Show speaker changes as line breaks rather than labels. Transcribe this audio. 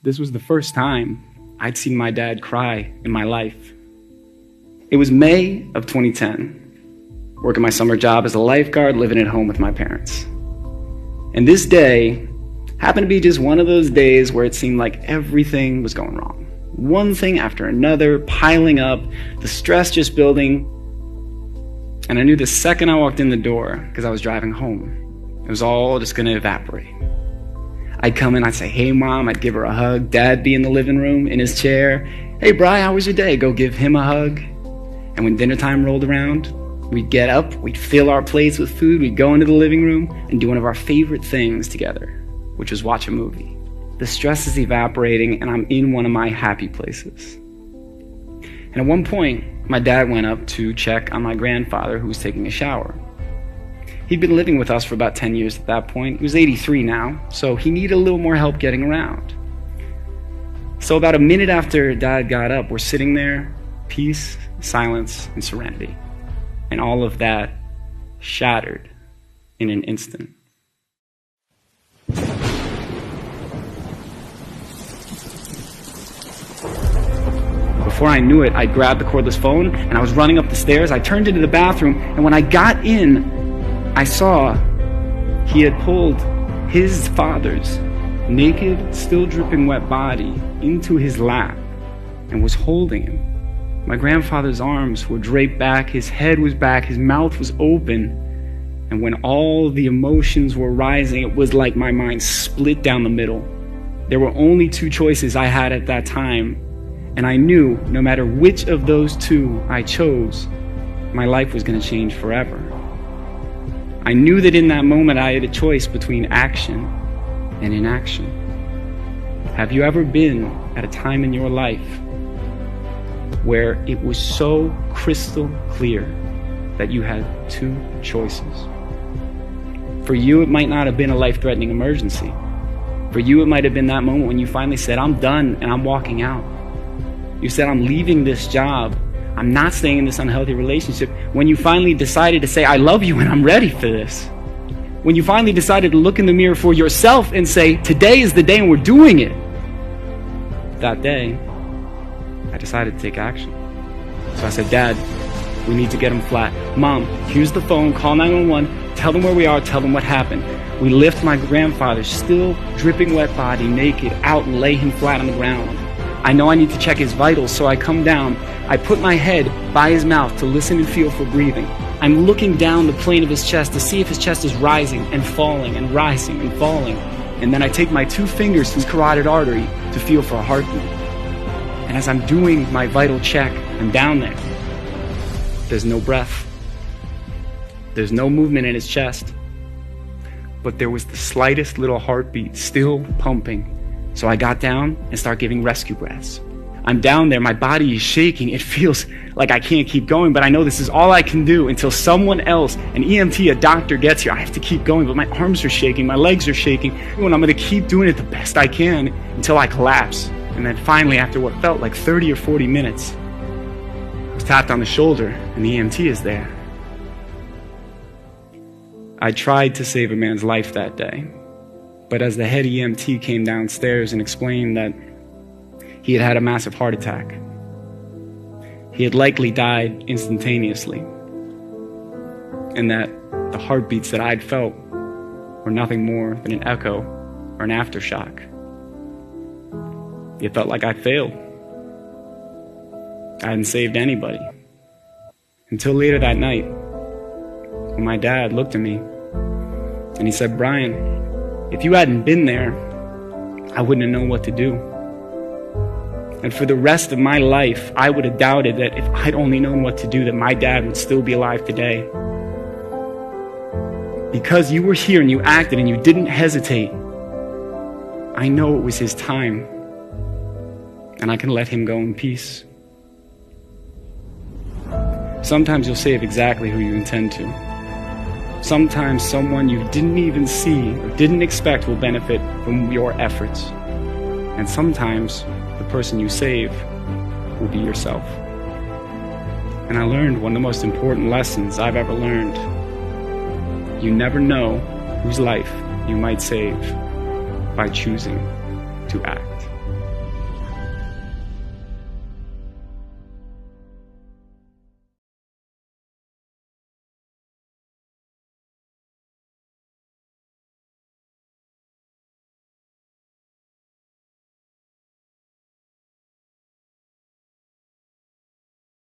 This was the first time I'd seen my dad cry in my life. It was May of 2010, working my summer job as a lifeguard, living at home with my parents. And this day happened to be just one of those days where it seemed like everything was going wrong. One thing after another, piling up, the stress just building. And I knew the second I walked in the door, because I was driving home, it was all just going to evaporate. I'd come in, I'd say, "Hey, Mom," I'd give her a hug. Dad'd be in the living room, in his chair. "Hey, Bri, how was your day?" Go give him a hug. And when dinner time rolled around, we'd get up, we'd fill our plates with food, we'd go into the living room and do one of our favorite things together, which was watch a movie. The stress is evaporating, and I'm in one of my happy places. And at one point, my dad went up to check on my grandfather, who was taking a shower. He'd been living with us for about 10 years at that point. He was 83 now, so he needed a little more help getting around. So about a minute after Dad got up, we're sitting there, peace, silence, and serenity. And all of that shattered in an instant. Before I knew it, I grabbed the cordless phone and I was running up the stairs. I turned into the bathroom, and when I got in, I saw he had pulled his father's naked, still dripping wet body into his lap and was holding him. My grandfather's arms were draped back, his head was back, his mouth was open. And when all the emotions were rising, it was like my mind split down the middle. There were only two choices I had at that time, and I knew no matter which of those two I chose, my life was going to change forever. I knew that in that moment I had a choice between action and inaction. Have you ever been at a time in your life where it was so crystal clear that you had two choices? For you, it might not have been a life-threatening emergency. For you, it might have been that moment when you finally said, "I'm done and I'm walking out." You said, "I'm leaving this job. I'm not staying in this unhealthy relationship." When you finally decided to say, "I love you and I'm ready for this." When you finally decided to look in the mirror for yourself and say, "Today is the day and we're doing it." That day, I decided to take action. So I said, "Dad, we need to get him flat. Mom, here's the phone, call 911, tell them where we are, tell them what happened." We lift my grandfather's still dripping wet body naked out and lay him flat on the ground. I know I need to check his vitals, so I come down. I put my head by his mouth to listen and feel for breathing. I'm looking down the plane of his chest to see if his chest is rising and falling and rising and falling. And then I take my two fingers to his carotid artery to feel for a heartbeat. And as I'm doing my vital check, I'm down there. There's no breath. There's no movement in his chest. But there was the slightest little heartbeat still pumping. So I got down and started giving rescue breaths. I'm down there, my body is shaking. It feels like I can't keep going, but I know this is all I can do until someone else, an EMT, a doctor gets here. I have to keep going, but my arms are shaking, my legs are shaking, and I'm gonna keep doing it the best I can until I collapse. And then finally, after what felt like 30 or 40 minutes, I was tapped on the shoulder and the EMT is there. I tried to save a man's life that day. But as the head EMT came downstairs and explained that he had had a massive heart attack, he had likely died instantaneously, and that the heartbeats that I'd felt were nothing more than an echo or an aftershock. It felt like I failed. I hadn't saved anybody. Until later that night, when my dad looked at me and he said, "Brian, if you hadn't been there, I wouldn't have known what to do." And for the rest of my life, I would have doubted that if I'd only known what to do, that my dad would still be alive today. Because you were here and you acted and you didn't hesitate, I know it was his time, and I can let him go in peace. Sometimes you'll save exactly who you intend to. Sometimes someone you didn't even see or didn't expect will benefit from your efforts. And sometimes the person you save will be yourself. And I learned one of the most important lessons I've ever learned. You never know whose life you might save by choosing to act.